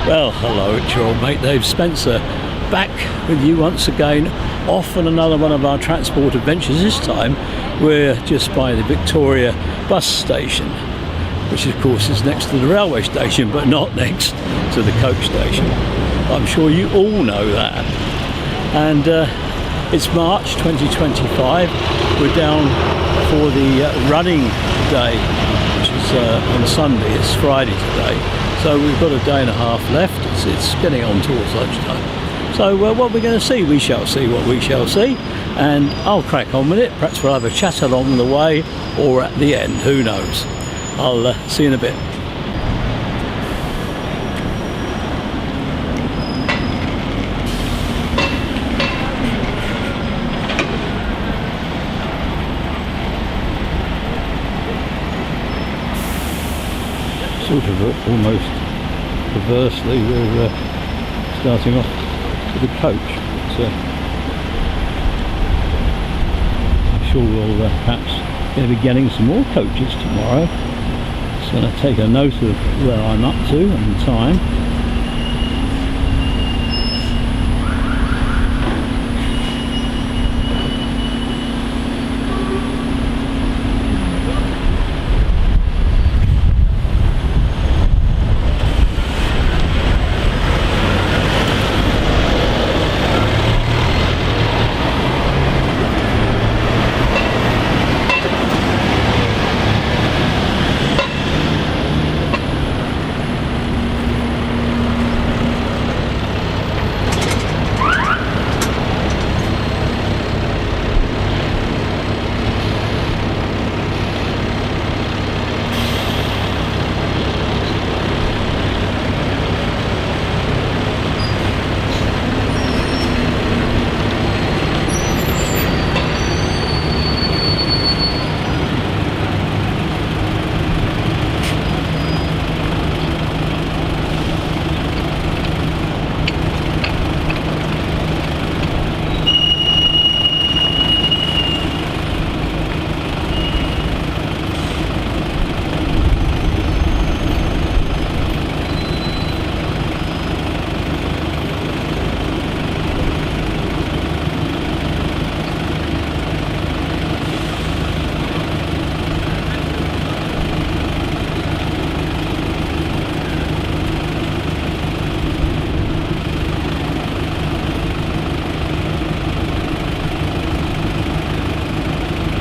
Well, hello, it's your old mate Dave Spencer, back with you once again, off on another one of our transport adventures. This time we're just by the Victoria bus station, which of course is next to the railway station, but not next to the coach station. I'm sure you all know that. And it's March 2025. We're down for the running day, which is on Sunday. It's Friday today. So we've got a day and a half left. It's getting on towards lunchtime. So what we're going to see, we shall see what we shall see. And I'll crack on with it. Perhaps we'll have a chat along the way or at the end, who knows. I'll see you in a bit. Sort of almost perversely, we're starting off with a coach. So I'm sure we'll perhaps going to be getting some more coaches tomorrow. Just going to take a note of where I'm up to and the time.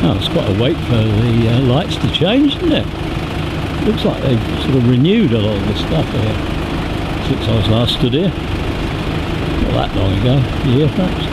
Oh, it's quite a wait for the lights to change, isn't it? Looks like they've sort of renewed a lot of the stuff here since I was last stood here. Not that long ago, a year perhaps.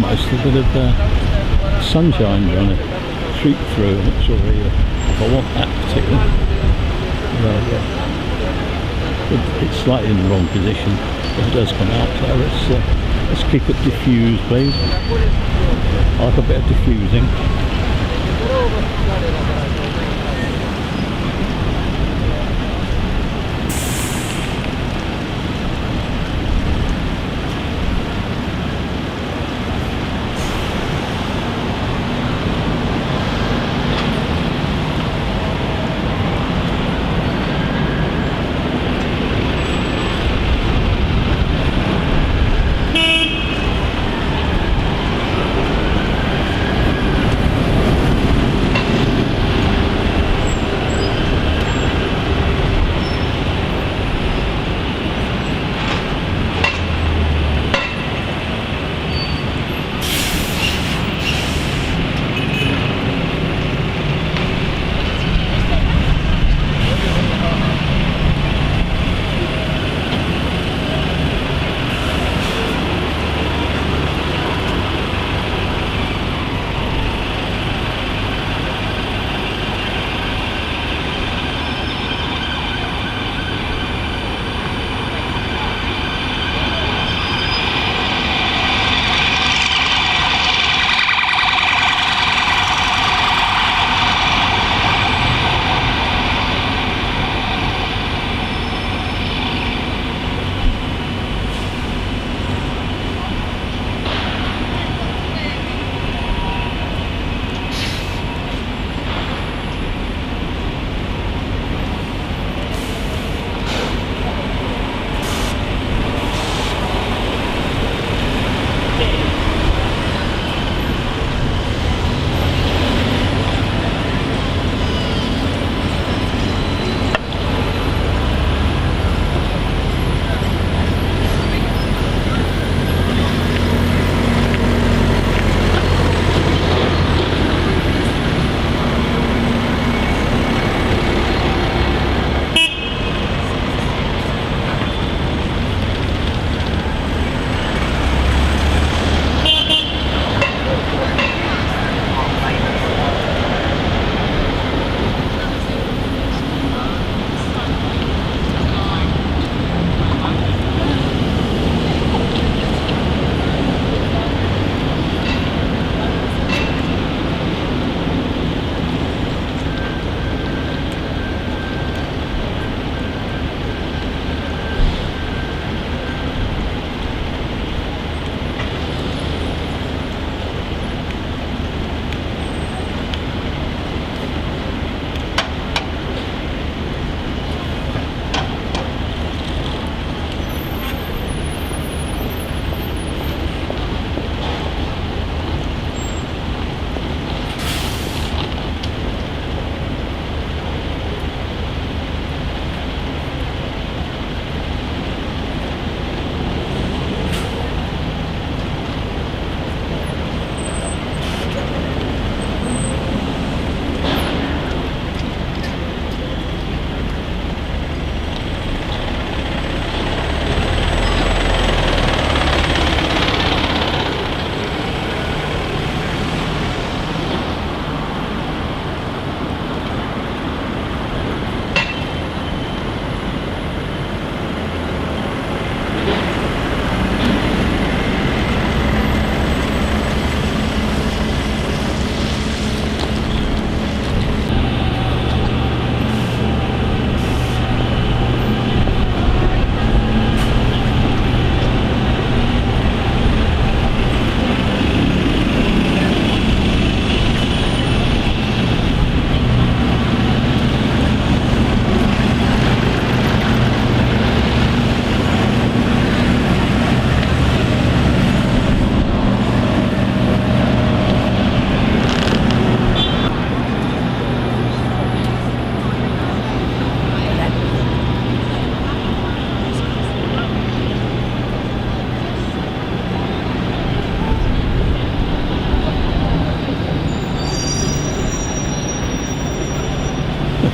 almost a bit of sunshine trying to shoot through. I'm not sure if I want that particularly. It's slightly in the wrong position, but it does come out. So let's keep it diffused, please. I like a bit of diffusing.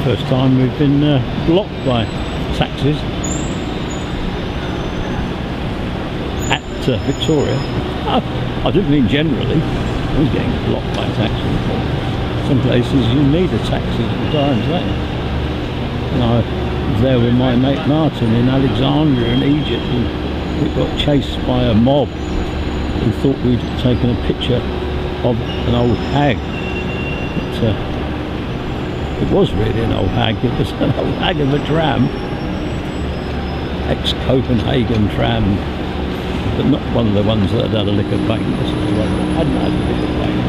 First time we've been blocked by taxis at Victoria. I didn't mean generally. I was getting blocked by taxis. Some places you need a taxi at times, don't you? And I was there with my mate Martin in Alexandria in Egypt, and we got chased by a mob who thought we'd taken a picture of an old hag. But, it was really an old hag. It was an old hag of a tram, ex-Copenhagen tram, but not one of the ones that had had a lick of paint. This is the one that hadn't had a lick of paint.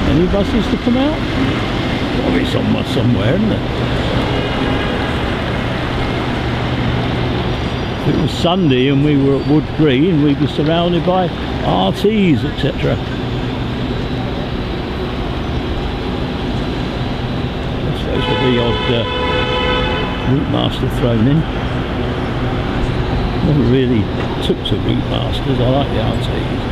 Any buses to come out? Probably somewhere, isn't there? If it was Sunday and we were at Wood Green, we'd be surrounded by RTs, etc. I suppose with the odd route master thrown in. Never really took to route masters. I like the RTs.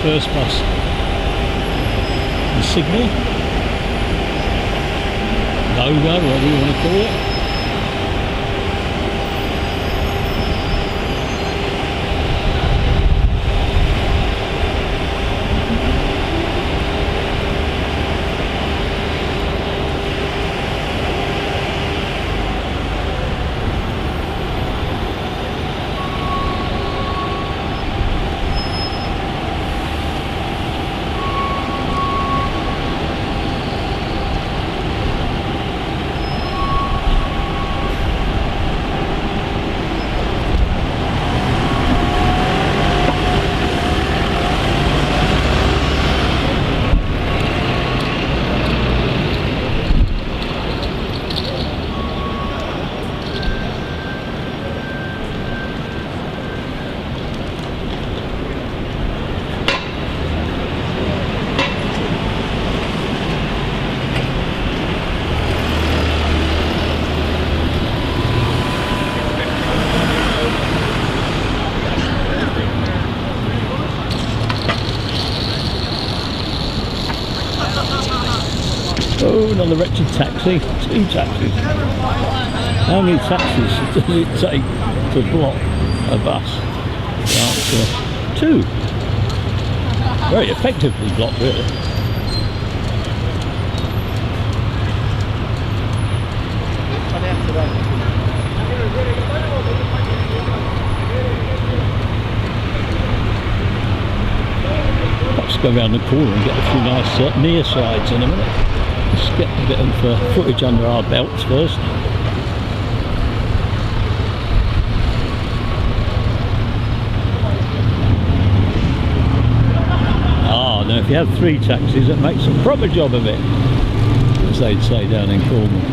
First bus, the signal, logo, whatever you want to call it. Oh, another wretched taxi. 2 taxis. How many taxis does it take to block a bus? The answer, 2. Very effectively blocked, really. Perhaps go around the corner and get a few nice near sides in a minute. Let's get a bit of footage under our belts first. Ah, now if you have 3 taxis, it makes a proper job of it, as they'd say down in Cornwall.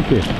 Thank you.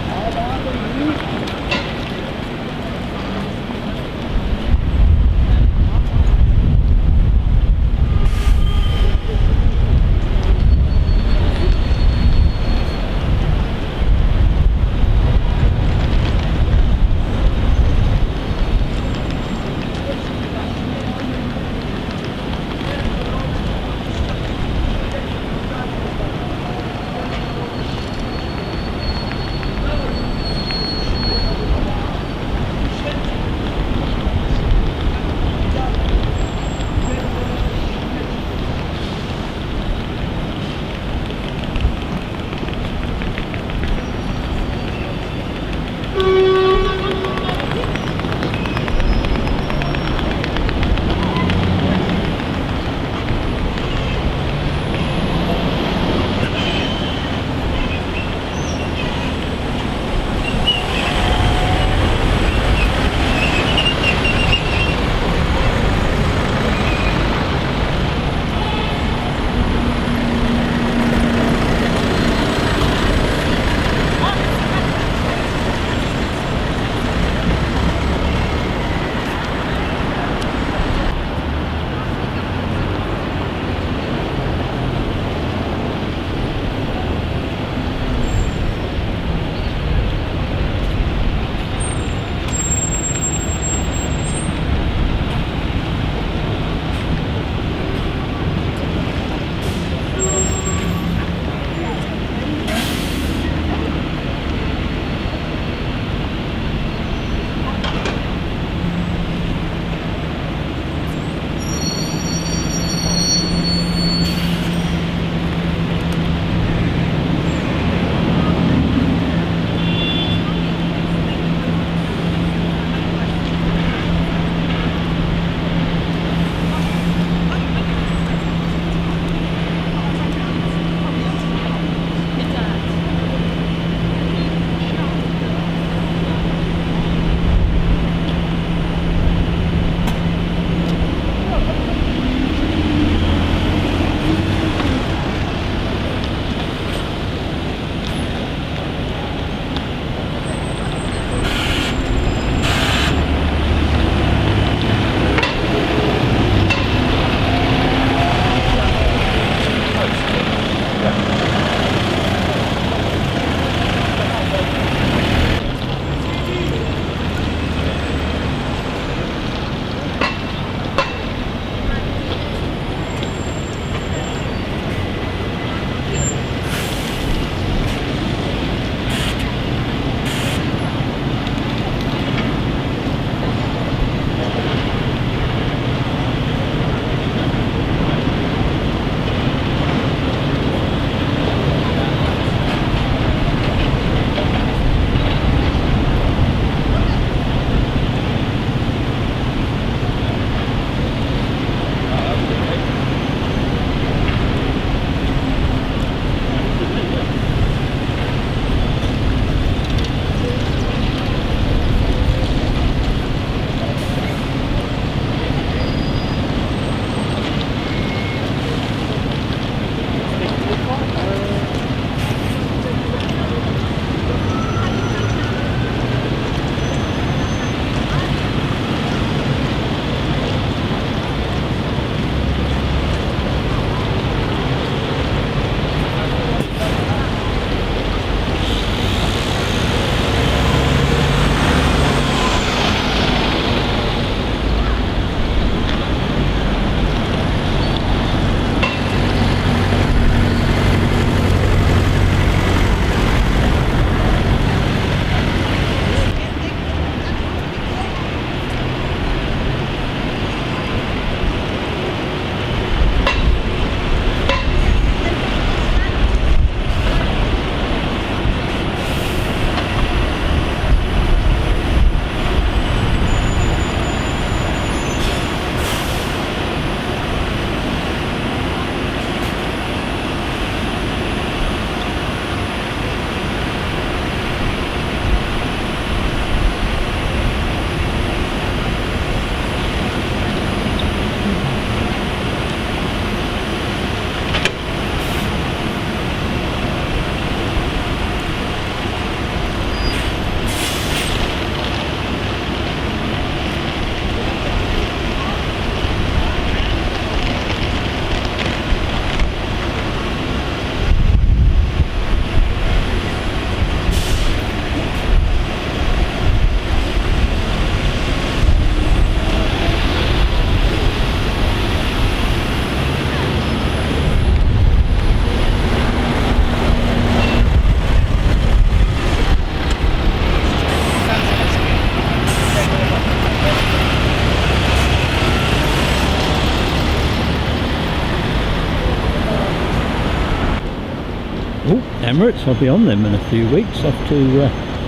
Emirates. I'll be on them in a few weeks, off to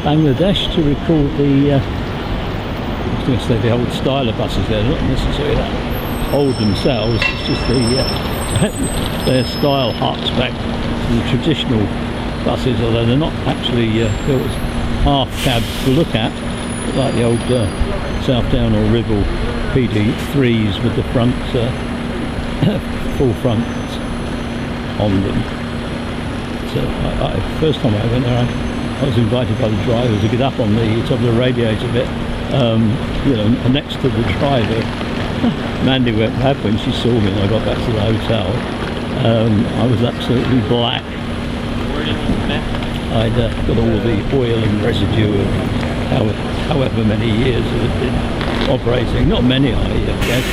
Bangladesh to record the I was going to say the old style of buses. They're not necessarily that old themselves, it's just their style harks back to the traditional buses, although they're not actually built as half cabs to look at, like the old Southdown or Ribble PD3s with the front full front on them. So first time I went there, I was invited by the driver to get up on the top of the radiator bit, you know, next to the driver. Mandy went mad when she saw me and I got back to the hotel. I was absolutely black. I'd got all the oil and residue of however many years it had been operating. Not many, I guess.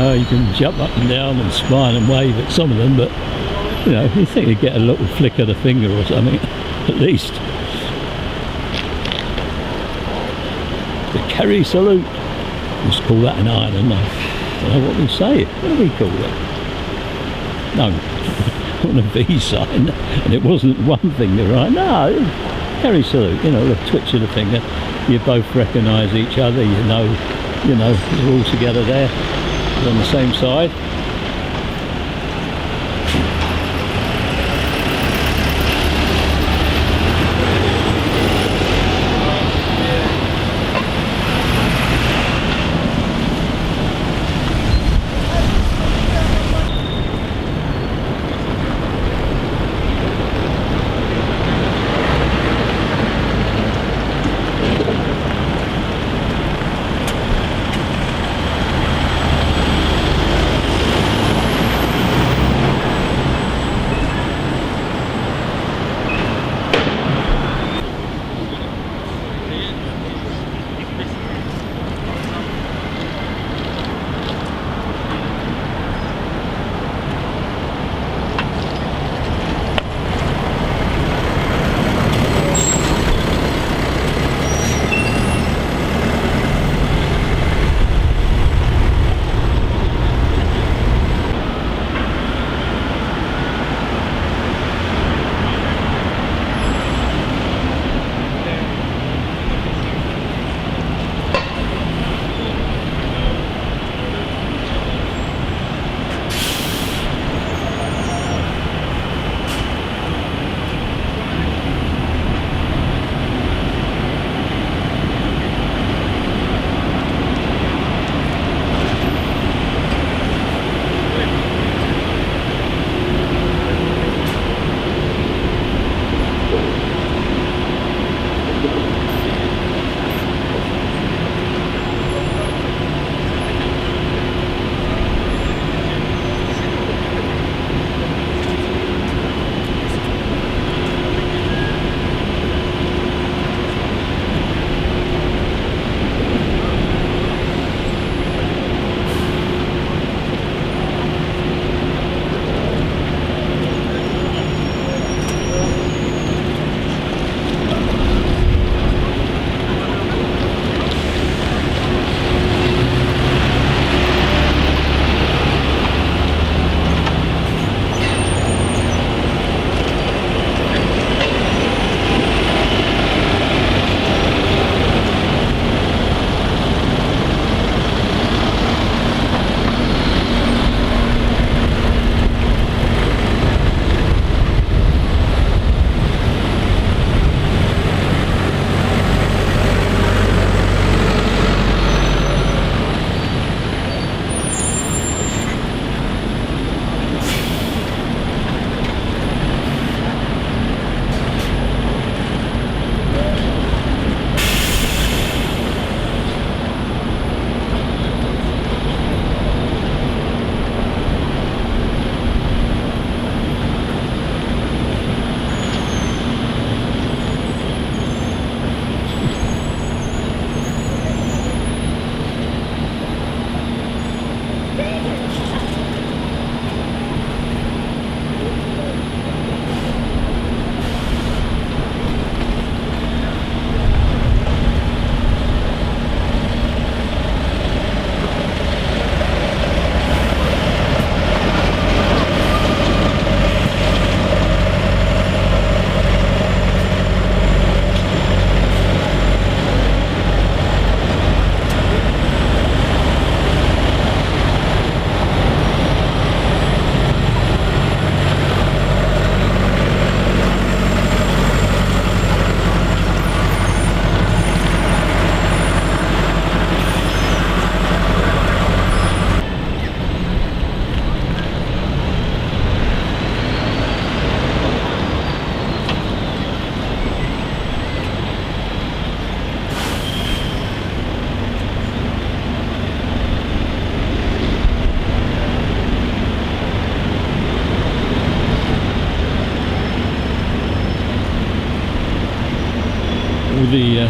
You can jump up and down and smile and wave at some of them, but you know, you think you'd get a little flick of the finger or something, at least. The Kerry salute. We used to call that in Ireland. I don't know what we say. What do we call it? No, on a V sign. And it wasn't one finger, right? No, Kerry salute. You know, the twitch of the finger. You both recognise each other. You know, you're all together there. On the same side.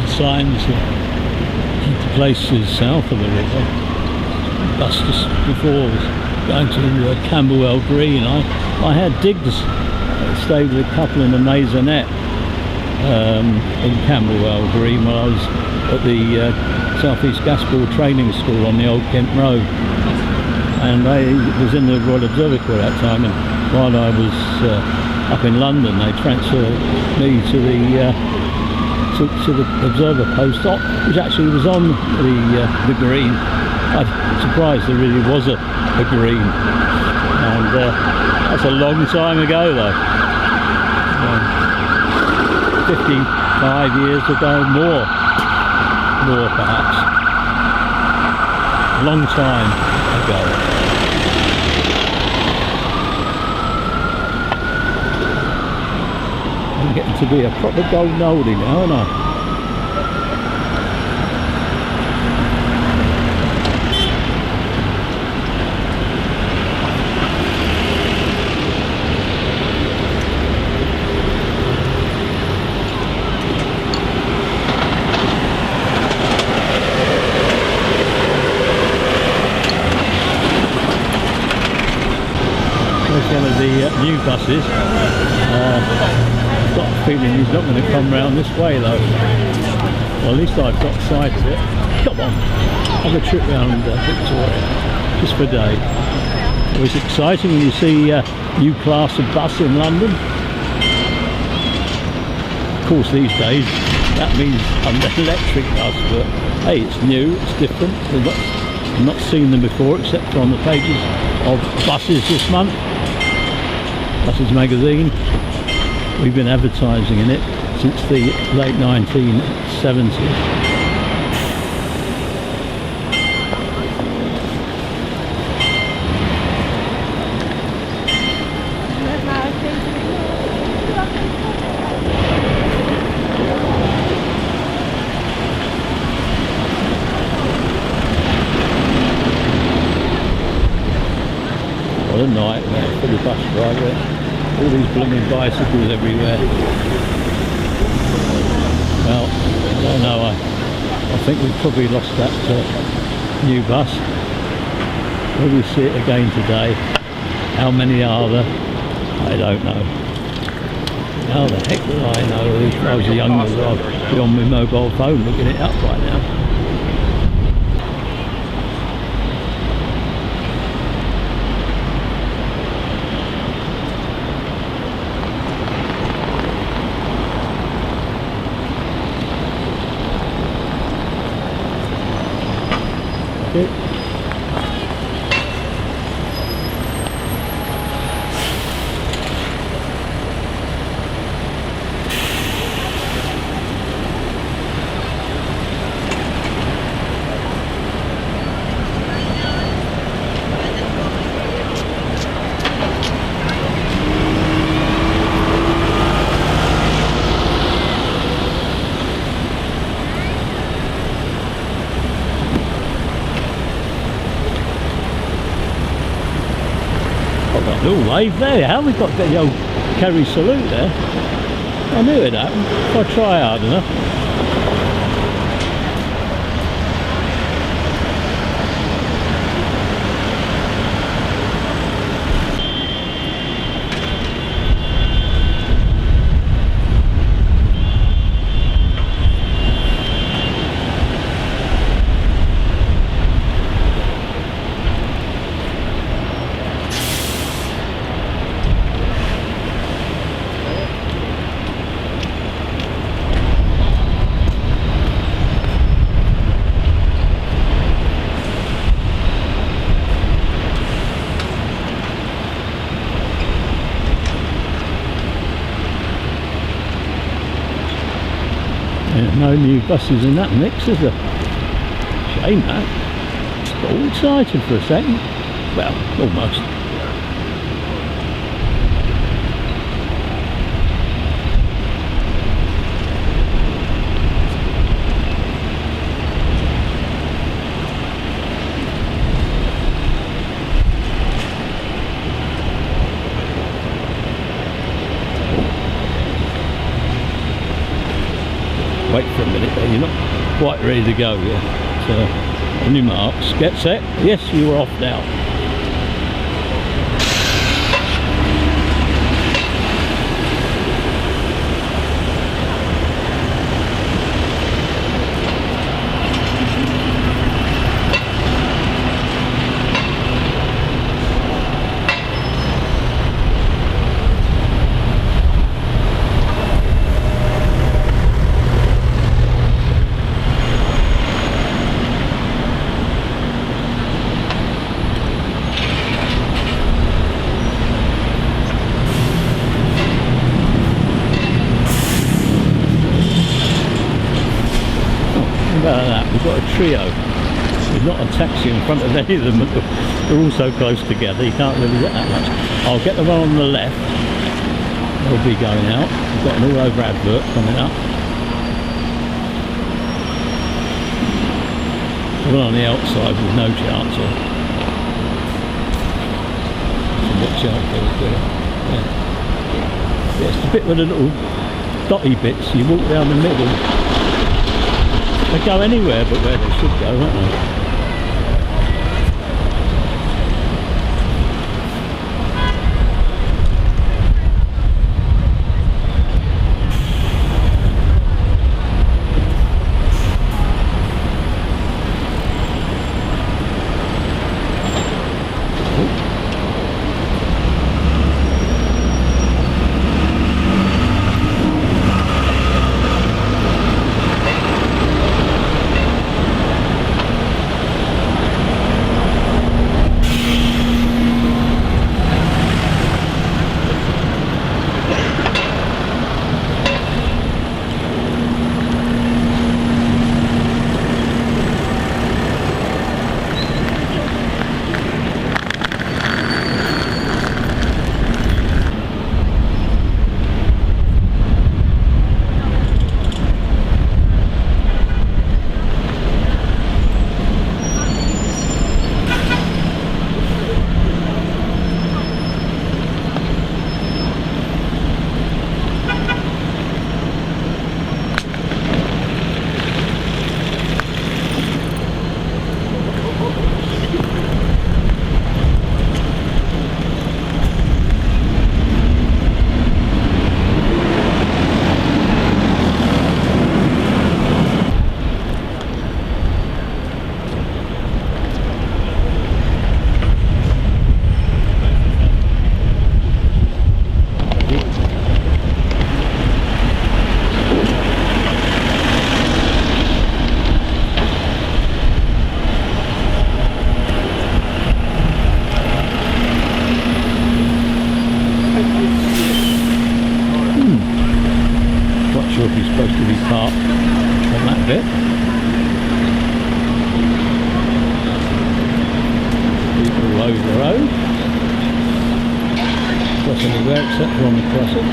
signs into places south of the river. Bus just before was going to Camberwell Green. I had digs, stayed with a couple in the Maisonette in Camberwell Green while I was at the South East Gas Board Training School on the Old Kent Road, and I was in the Royal Observatory at that time, and while I was up in London they transferred me to the observer post, which actually was on the green. I'm surprised there really was a green, and that's a long time ago though, 55 years ago, more perhaps, a long time ago. I'm getting to be a proper golden oldie now, aren't I? One of the new buses. I've got a feeling he's not going to come round this way though. Well, at least I've got sight of it. Come on, have a trip round Victoria, just for a day. It was exciting when you see a new class of bus in London. Of course, these days that means an electric bus, but hey, it's new, it's different. I've not seen them before except on the pages of buses this month. Buses magazine. We've been advertising in it since the late 1970s. What a nightmare for the bus driver. All these blooming bicycles everywhere. Well, I don't know, I think we've probably lost that new bus. Will we see it again today? How many are there? I don't know. How the heck would I know? If I was younger, I'd be on my mobile phone looking it up right now. Little wave there. How we got the old Kerry salute there? I knew it happened. If I try hard enough. No new buses in that mix, is there? Shame that. Got all excited for a second. Well, almost. Wait for a minute, though. You're not quite ready to go yet. So, on your marks, get set. Yes, you are off now. We've got a trio. There's not a taxi in front of any of them, but they're all so close together you can't really get that much. I'll get the one on the left. They'll be going out. We've got an all over advert coming up. The one on the outside with no chance of. So watch out for it. Yeah, it's the bit with the little dotty bits. You walk down the middle. They go anywhere but where they should go, won't they? Supposed to be parked on that bit. People all over the road. Cross anywhere except for on the crossing.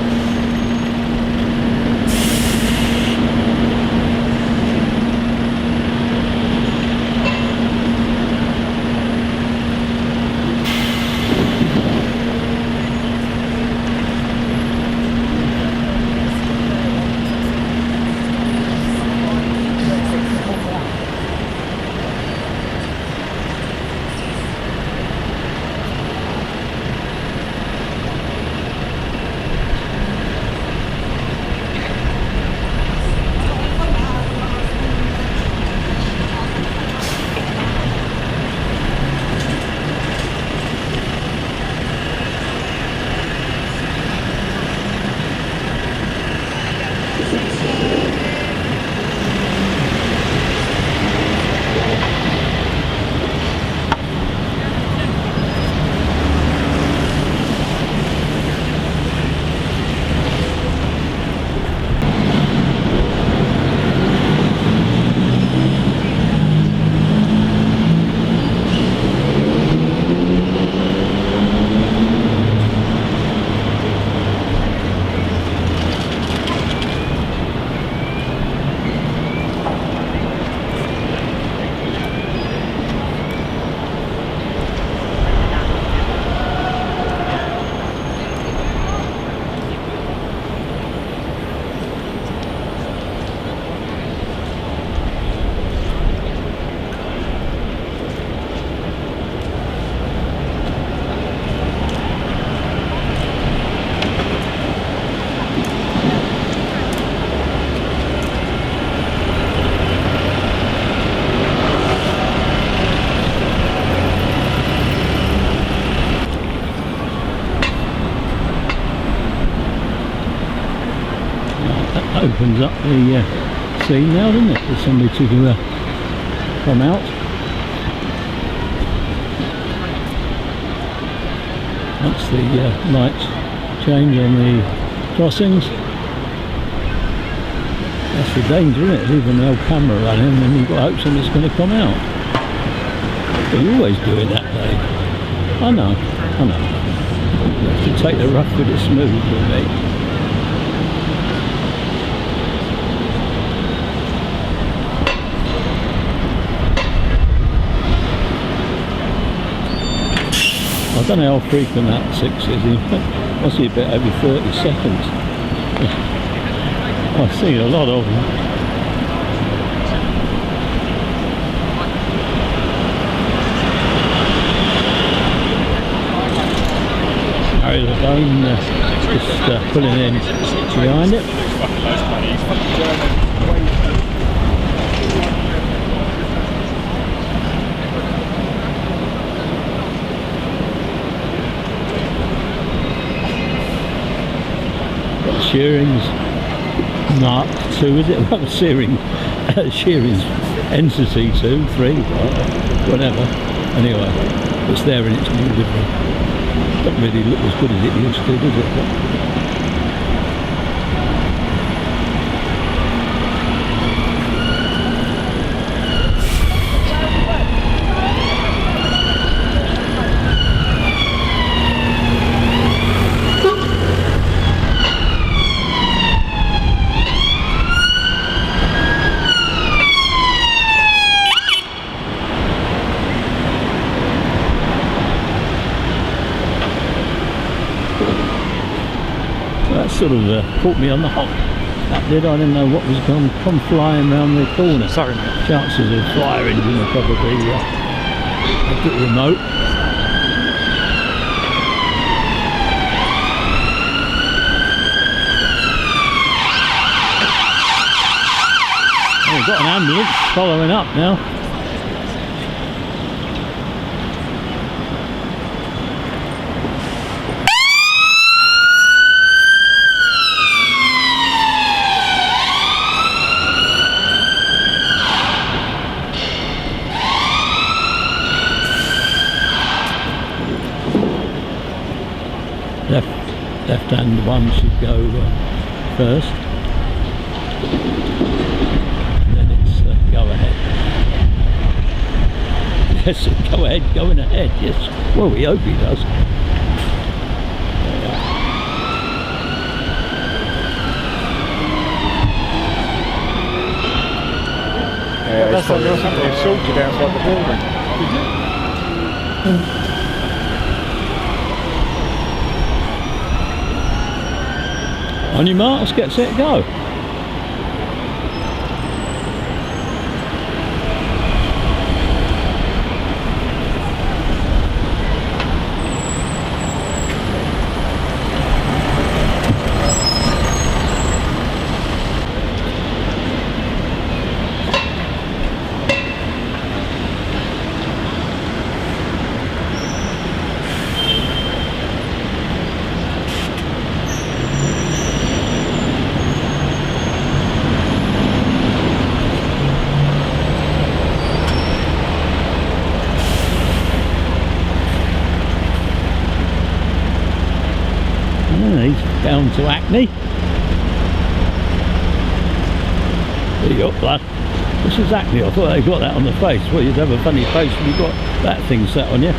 opens up the scene now, doesn't it? For somebody to come out. Once the lights change on the crossings. That's the danger, isn't it? Leaving the old camera running and then you've got to hope something's going to come out. But you always do it that day. I know. You have to take the rough with the smooth with me. I don't know how frequent that 6 is. Must be a bit every 30 seconds. I've seen a lot of them. Harry the Bone just pulling in behind it. Got shearings. Mark 2, is it? Well, shearing's entity 2, 3, whatever. Anyway, it's there and it's new different. Don't really look as good as it used to, does it? Sort of caught me on the hop. That did. I didn't know what was going to come flying around the corner. Sorry, mate. Chances of fire engine are probably a bit remote. Oh, we've got an ambulance following up now. Left hand one should go first, and then it's go ahead. Yes, go ahead, going ahead, yes. Well, we hope he does. Yeah, that's what they've sorted outside the building. Did you? On your marks, get set, go. He's down to acne. There you go, lad. This is acne. I thought they got that on the face. Well, you'd have a funny face when you got that thing set on you.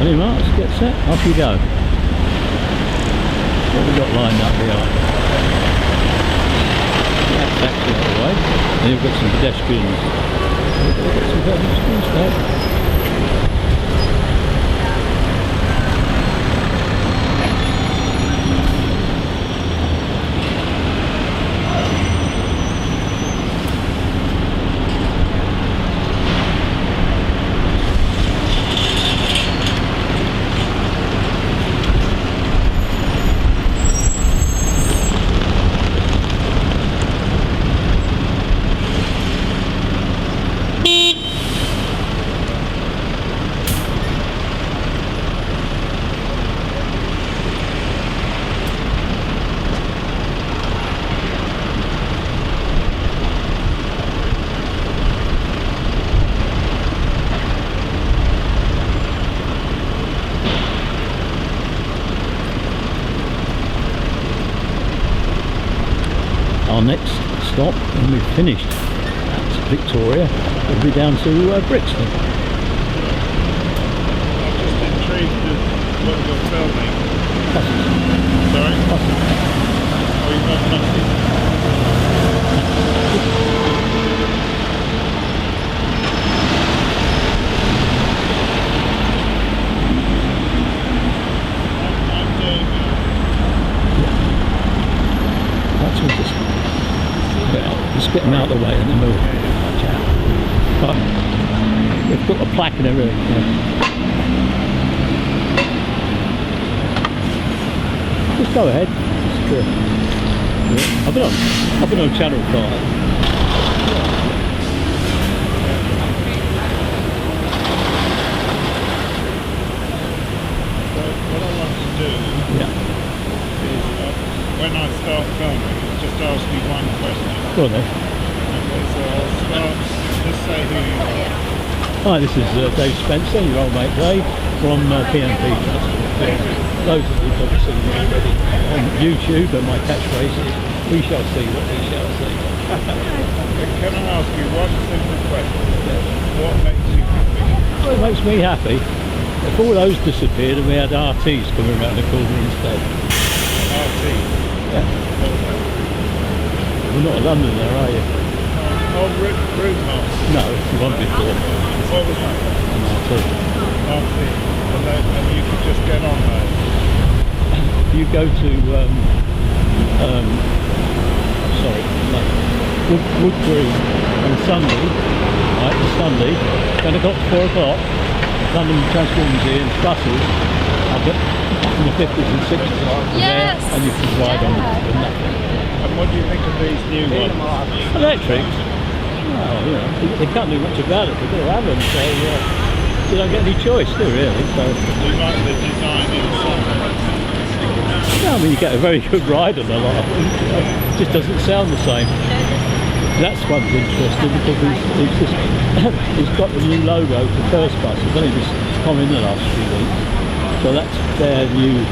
Marks, get set, off you go. What have we got lined up behind? That's actually the way. Then you've got some pedestrians Some very schools there. Our next stop, when we've finished at Victoria, will be down to Brixton. I'm just intrigued with what you're filming. Sorry? Oh, you've got nothing. I'm doing That's all just get them out of the way and then we'll chat. But we've got a plaque and everything. Yeah. Just go ahead. Just, yeah. I've been on Channel 5. what I want to do Yeah. is when I start filming, just ask you one question. Go on then. Okay, so I'll start, just say who you are. Hi, this is Dave Spencer, your old mate Dave, from PMP. Those of you have seen me already on YouTube, and my catchphrase is, we shall see what we shall see. Can I ask you one simple question? What makes you happy? Well, it makes me happy. If all those disappeared and we had RTs coming around the corner instead. RT? Yeah. What's that? You're not a Londoner, are you? Oh, route master. No, it's the one before. What was that? An RT. RT. And you could just get on there. You go to, Wood Green on Sunday, right, Sunday, 10 o'clock to 4 o'clock, London Transport Museum, buses, up in the 50s and 60s, there, and you can ride on with nothing. And what do you think of these new ones? Electrics? Well, you know, they can't do much about it, they do have them, so you don't get any choice, do you, really? So. Do you like the design inside? Yeah, I mean, you get a very good ride on a lot of them, you know. It just doesn't sound the same. That's one's interesting because he's got the new logo for First Bus. It's only just come in the last few weeks. So that's their new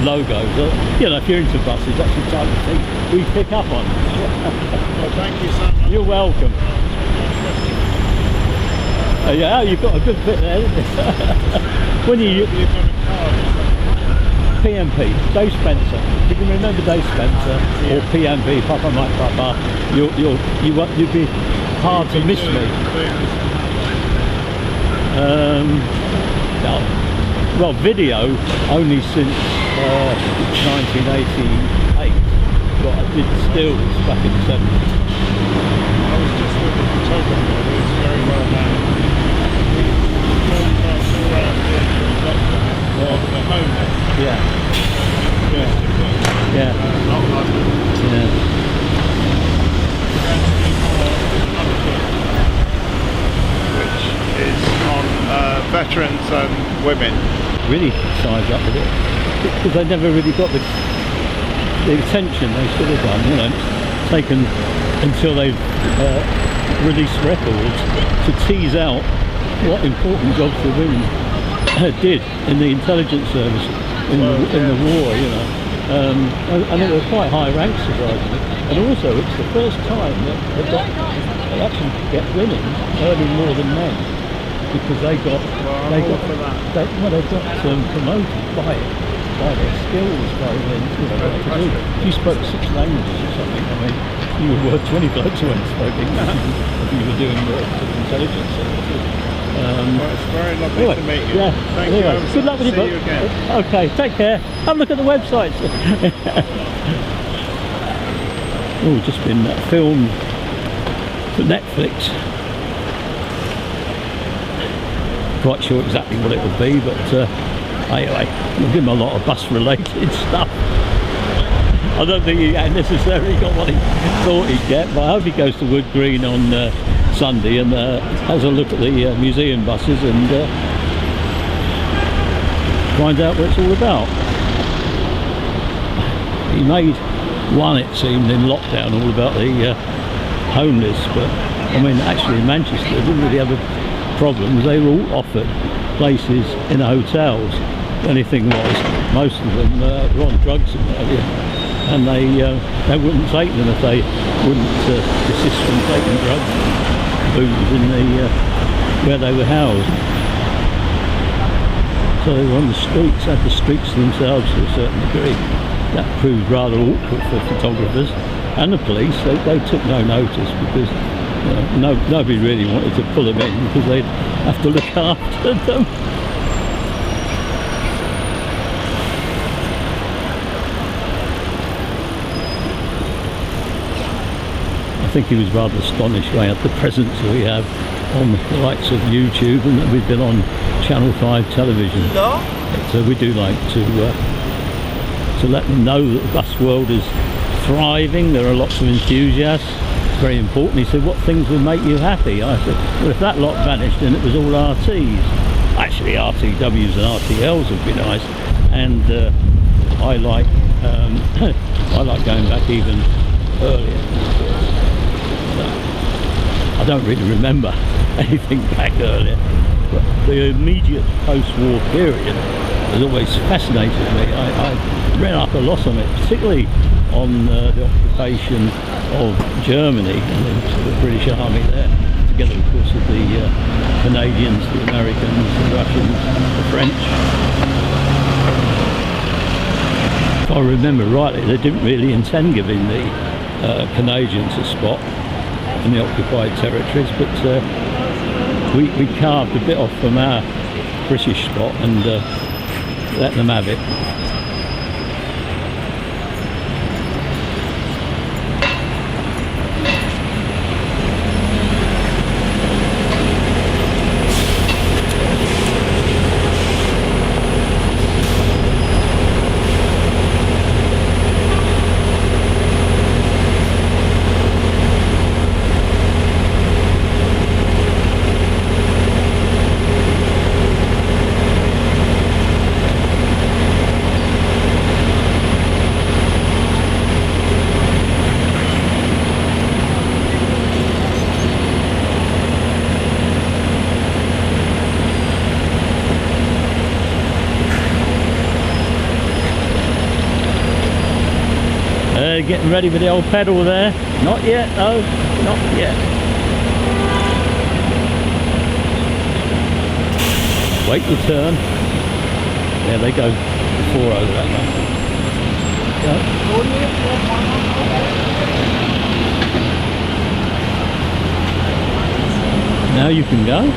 logo. So, you know, if you're into buses, that's the type of thing we pick up on. Well, thank you so much. You're welcome. Yeah, you've got a good bit there, isn't it? When You've got a card. PMP, Dave Spencer. If you remember Dave Spencer or PMP, Papa Mike Papa, you'd be hard to miss me. Well, video only since 1988, but I did stills back in the 70s. I was just with the photographer who's very well known. We broadcast all around here of the homeless. Yeah. Yeah. Not London. Yeah. Which is on veterans and women. Really size up with it because they never really got the attention they should have done. You know, it's taken until they've released records to tease out what important jobs the women did in the intelligence service in the war. You know. And it was quite high ranks, surprisingly. And also, it's the first time that they actually get women earning more than men because they got promoted by their skills, by their, you know, what to do. If you spoke 6 languages or something, I mean, you were worth 20 blokes who weren't smoking if you were doing work for intelligence services. Well, it's very lovely Anyway, to meet you. yeah, Thank anyway, you. good luck with your See book. you again. Okay, take care. Have a look at the websites. Oh, just been filmed for Netflix. Quite sure exactly what it will be, but anyway, we'll give him a lot of bus-related stuff. I don't think he necessarily got what he thought he'd get, but I hope he goes to Wood Green on Sunday and has a look at the museum buses and find out what it's all about. He made one, it seemed, in lockdown, all about the homeless, but I mean, actually in Manchester they didn't really have a problem. They were all offered places in hotels. The only thing was, most of them were on drugs and what have you, and they wouldn't take them if they wouldn't desist from taking drugs, booze in the where they were housed. So they were on the streets, had the streets to themselves to a certain degree. That proved rather awkward for photographers and the police. They took no notice because nobody really wanted to pull them in because they'd have to look after them. I think he was rather astonished by the presence that we have on the likes of YouTube and that we've been on Channel 5 television. So we do like to let them know that the bus world is thriving. There are lots of enthusiasts. It's very important. He said, what things would make you happy? I said, well, if that lot vanished and it was all RTs. Actually RTWs and RTLs would be nice. And I like I like going back even earlier. I don't really remember anything back earlier, but the immediate post-war period has always fascinated me. I read up a lot on it, particularly on the occupation of Germany and the British Army there, together of course with the Canadians, the Americans, the Russians, the French. If I remember rightly, they didn't really intend giving the Canadians a spot in the occupied territories, but we carved a bit off from our British spot and let them have it. Getting ready with the old pedal there. Not yet, though. Not yet. Wait your turn. There they go. Before over that way. Go. Now you can go.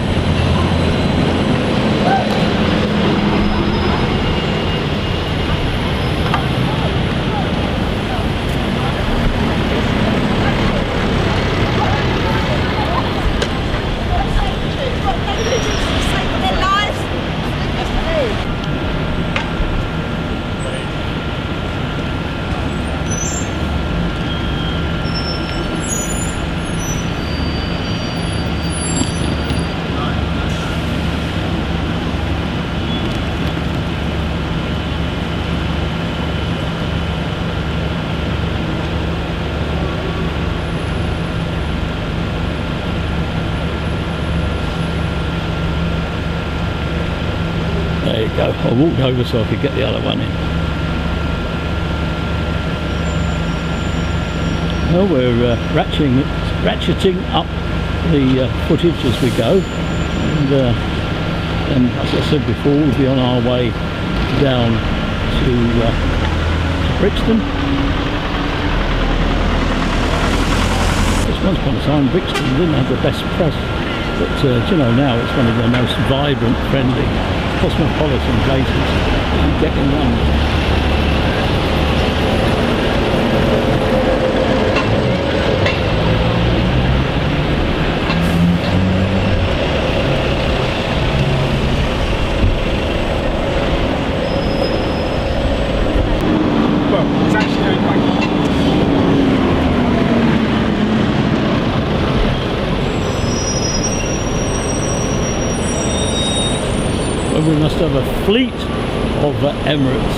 There you go. I walked over so I could get the other one in. Well, we're ratcheting up the footage as we go, and as I said before, we'll be on our way down to Brixton. once upon a time Brixton didn't have the best press, but you know, now it's one of the most vibrant, friendly, cosmopolitan places you get in London. We must have a fleet of Emirates.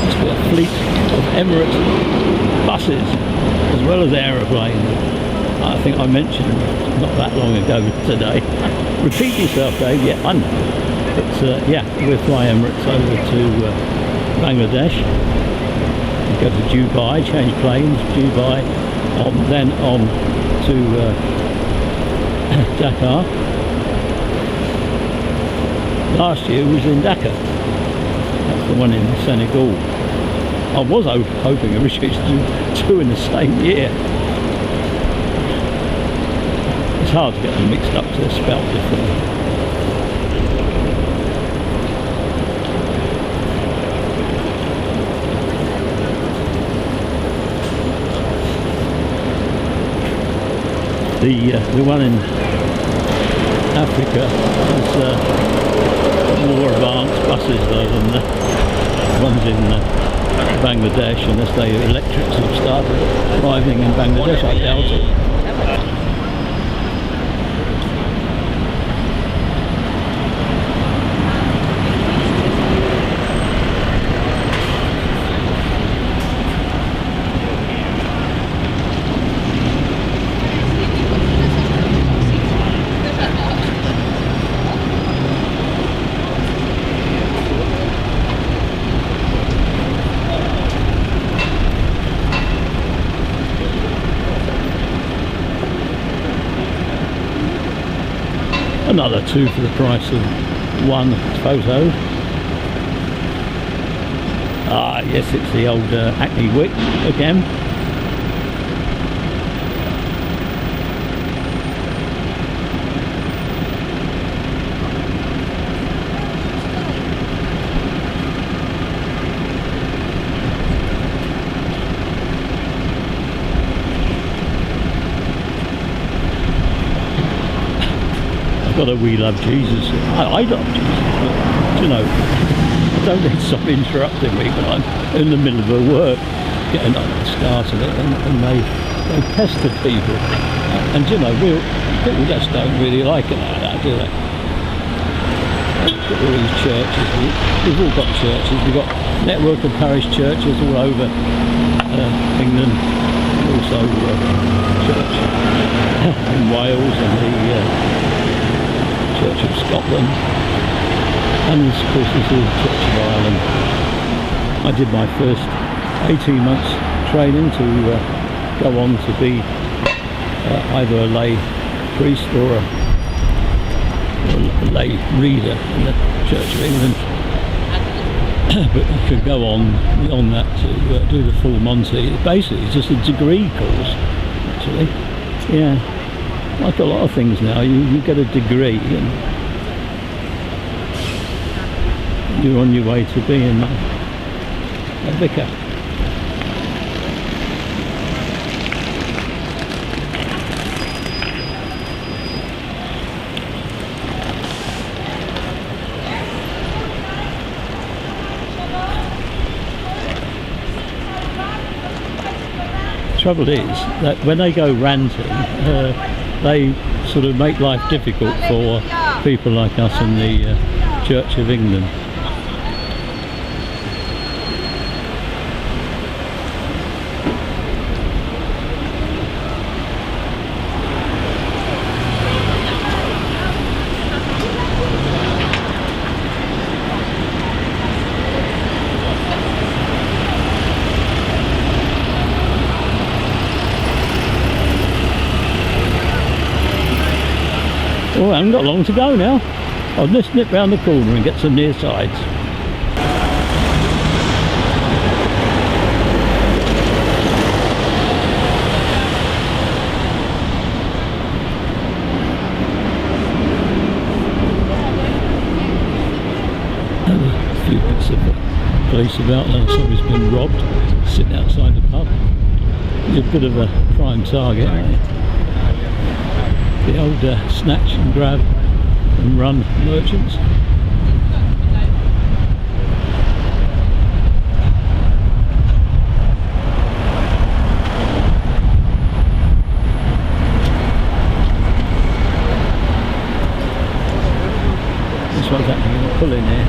Must be a fleet of Emirates buses as well as aeroplanes. I think I mentioned not that long ago today. Repeat yourself, Dave. Yeah, I know. But yeah, we'll fly Emirates over to Bangladesh. We go to Dubai, change planes, Dubai, then on to Dakar. Last year was in Dhaka. That's the one in Senegal. I was hoping originally to do two in the same year. It's hard to get them mixed up, they're spelled differently. The one in Africa is more advanced buses though than the ones in Bangladesh, unless the electrics have started arriving in Bangladesh, I doubt it. Another two for the price of one photo. Ah, yes, it's the old Acne Wick again. Got a We Love Jesus. I love Jesus, but you know, I don't need to stop interrupting me when I'm in the middle of a work, getting up and starting it, and they pester people. And you know, people just don't really like it like that, do they? All these churches, we've all got churches. We've got a network of parish churches all over England, also church in Wales and the Church of Scotland, and of course this is the Church of Ireland. I did my first 18 months training to go on to be either a lay priest or a lay reader in the Church of England. But you could go on beyond that to do the full Monty. Basically it's just a degree course, actually. Yeah. Like a lot of things now, you get a degree and you're on your way to being a vicar. The trouble is that when they go ranting, they sort of make life difficult for people like us in the Church of England. Oh, I haven't got long to go now. I'll just nip round the corner and get some near sides. police about somebody's been robbed, sitting outside the pub. You're a bit of a prime target, aren't you? The old snatch and grab and run merchants. This one's actually pulling here.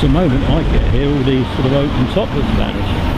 The moment I get here, all these sort of open topless vanish.